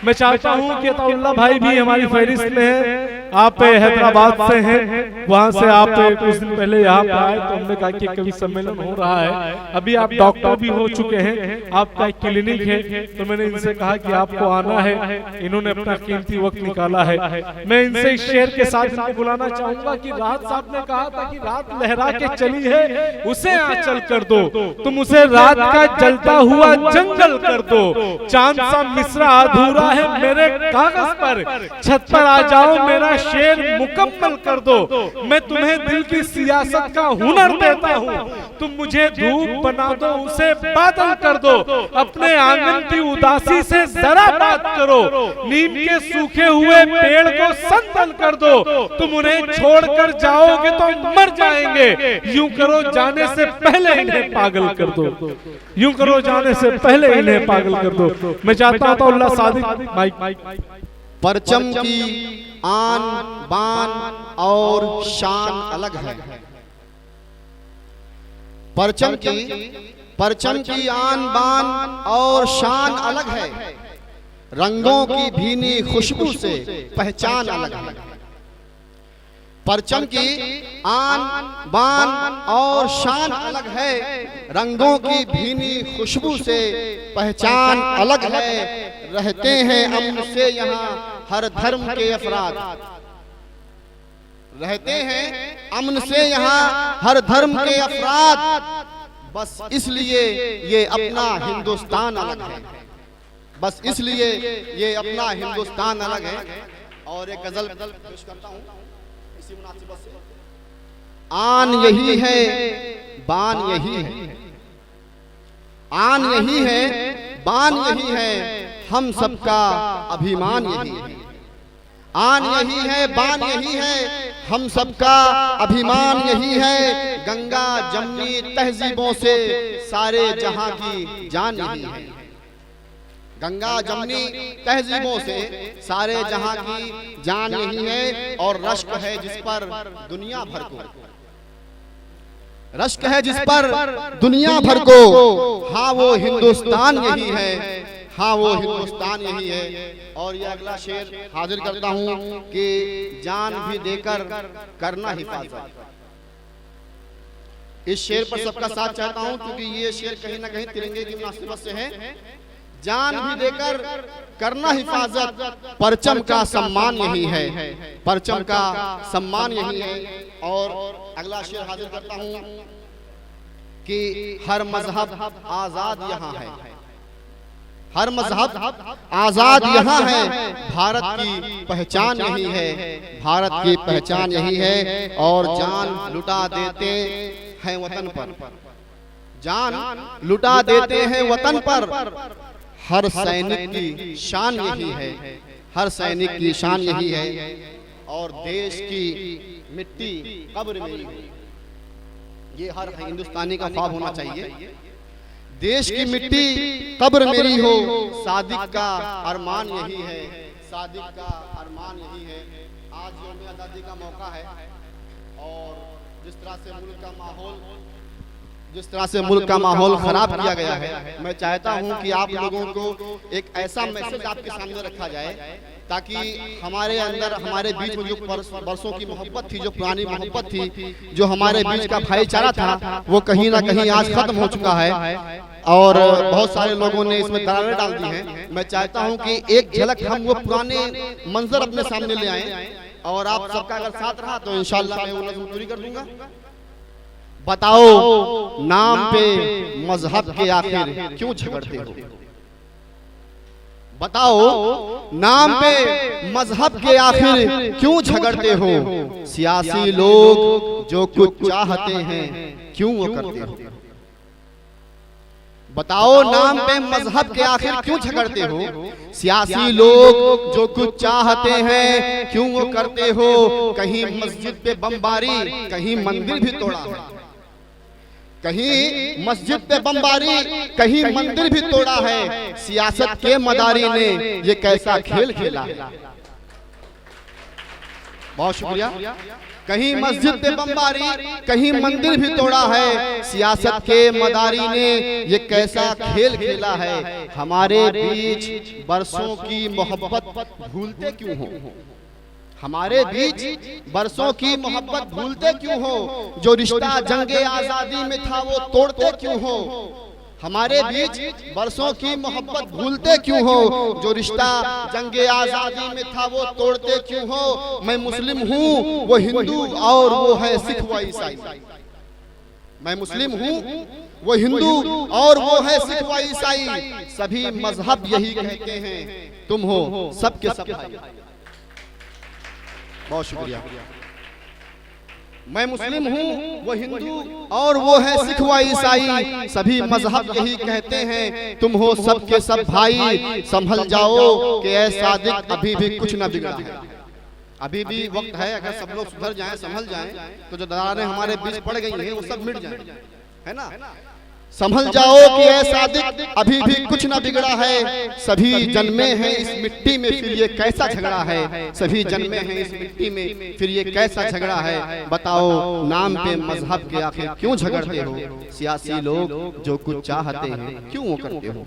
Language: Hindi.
मैं चाहता हूं कि अताउल्लाह भाई भी हमारी फहरिस्त में है। आप हैदराबाद से हैं, वहां से आप कुछ दिन पहले यहाँ पे आए तो हमने कहा कि कवि सम्मेलन हो रहा है, अभी आप डॉक्टर भी हो चुके हैं, आपका एक क्लिनिक है, तो मैंने इनसे कहा कि आपको आना है। इन्होंने अपना कीमती वक्त निकाला है। मैं इनसे इस शेर के साथ इनको बुलाना चाहूंगा कि राहत साहब ने कहा था कि रात लहरा के चली है, उसे आंचल कर दो, तुम उसे रात का जलता हुआ जंगल कर दो। चांद सा मिसरा अधूरा है मेरे कागज पर, छत पर आ जाओ मेरा शेर मुकम्मल कर दो। मैं तुम्हें दिल की सियासत का हुनर देता हूँ, तुम मुझे धूप बना दो उसे बादल कर दो। अपने आंगन की उदासी से जरा बात करो, नीम के सूखे हुए पेड़ को संदल कर दो। तुम उन्हें छोड़कर जाओगे तो मर जाएंगे, यूं करो जाने से पहले इन्हें पागल कर दो, यूं करो जाने से पहले इन्हें पागल कर दो। मैं चाहता हूं अल्लाह सादिक माइक। परचम की आन बान और शान अलग है। परचम की आन बान और शान अलग है, रंगों की भीनी खुशबू से पहचान अलग है। परचम की आन बान और शान अलग है, रंगों की भीनी खुशबू से पहचान अलग है। रहते हैं अमन से यहाँ हर धर्म के अफराद, रहते हैं अमन से यहाँ हर धर्म के अफराद, बस इसलिए ये अपना हिंदुस्तान अलग है, बस इसलिए ये अपना हिंदुस्तान अलग है। और एक गजल पेश करता हूँ इसी मुनासिबत से। आन यही है बान यही है, आन यही है बान यही है, हम सबका अभिमान यही है। आन यही है बान यही है, हम सबका अभिमान यही है। गंगा जमनी तहजीबों से सारे जहां की जान यही है। गंगा जमनी तहजीबों से सारे जहां की जान यही है। और रश्क है जिस पर दुनिया भर को, रश्क है जिस पर दुनिया भर को, हाँ वो हिंदुस्तान यही है, हाँ वो हिंदुस्तान यही है। और ये अगला शेर हाजिर करता हूँ कि जान भी देकर करना हिफाजत। इस शेर पर सबका साथ चाहता हूँ क्योंकि ये शेर कहीं ना कहीं तिरंगे की मुनासिबत से है। जान भी देकर करना हिफाजत, परचम का सम्मान यही है, परचम का सम्मान यही है। और अगला शेर हाजिर करता हूँ कि हर मजहब आजाद यहाँ है, हर मजहब आजाद यहाँ है, भारत की पहचान यही है, भारत की पहचान यही है। और जान लुटा देते हैं वतन पर, जान लुटा देते हैं वतन पर, हर सैनिक की शान यही है, हर सैनिक की शान यही है। और देश की मिट्टी कब्र मेरी हो, ये हर हिंदुस्तानी का ख्वाब होना चाहिए। देश की मिट्टी कब्र मेरी हो, सादिक का अरमान यही है, सादिक का अरमान यही है। आज यौम आज़ादी का मौका है और जिस तरह से मुल्क का माहौल, जिस तरह से मुल्क का माहौल खराब किया गया है, मैं चाहता हूं कि आप लोगों को एक ऐसा मैसेज आपके सामने रखा जाए ताकि हमारे अंदर, हमारे बीच में जो बरसों की मोहब्बत थी, जो पुरानी मोहब्बत थी, जो हमारे बीच का भाईचारा था, वो कहीं ना कहीं आज खत्म हो चुका है और बहुत सारे लोगों ने इसमें दरारें डाल दी हैं। मैं चाहता हूं कि एक झलक हम वो पुराने मंजर अपने सामने ले आए और आप सबका अगर साथ रहा तो इंशाअल्लाह मैं वो नज़्म पूरी कर दूंगा। बताओ नाम पे मजहब के आखिर क्यों झगड़ते हो, बताओ नाम पे मजहब के आखिर क्यों झगड़ते हो। सियासी लोग जो कुछ चाहते हैं क्यों वो करते हो। बताओ नाम पे मजहब के आखिर क्यों झगड़ते हो। सियासी लोग जो कुछ चाहते हैं क्यों वो करते हो। कहीं मस्जिद पे बमबारी, कहीं मंदिर भी तोड़ा है, कहीं मस्जिद पे बमबारी, कहीं मंदिर भी तोड़ा है। सियासत के मदारी ने ये कैसा खेल खेला है। बहुत शुक्रिया। कहीं मस्जिद पे बमबारी, कहीं मंदिर भी तोड़ा है। सियासत के मदारी ने ये कैसा खेल खेला है। हमारे बीच बरसों की मोहब्बत भूलते क्यों हो? हमारे बीच बरसों की मोहब्बत भूलते क्यों हो? जो रिश्ता जंगे आजादी में था वो तोड़ते क्यों हो? हमारे बीच बरसों की मोहब्बत भूलते क्यों हो? जो रिश्ता जंगे आजादी में था वो तोड़ते क्यों हो? मैं मुस्लिम हूँ, वो हिंदू और वो है सिख व ईसाई। मैं मुस्लिम हूँ, वो हिंदू और वो है सिख व ईसाई। सभी मजहब यही कहते हैं, तुम हो सबके सब भाई। बहुत शुक्रिया। मैं मुस्लिम हूँ, वो हिंदू और वो है सिख व ईसाई। सभी मजहब यही कहते हैं, तुम हो सबके सब भाई। संभल जाओ कि ऐ सादिक अभी भी कुछ न बिगड़ा है। अभी भी वक्त है, अगर सब लोग सुधर जाएं, संभल जाएं, तो जो दरारें हमारे बीच पड़ गई हैं वो सब मिट जाएं, है ना। संभल जाओ कि ऐ सादिक अभी भी कुछ न बिगड़ा है। सभी जन्मे हैं इस मिट्टी में, फिर ये कैसा झगड़ा है। सभी जन्मे हैं इस मिट्टी में, फिर ये कैसा झगड़ा है। बताओ नाम पे मजहब के आखिर क्यों झगड़ते हो? सियासी लोग जो कुछ चाहते हैं क्यों वो करते हो?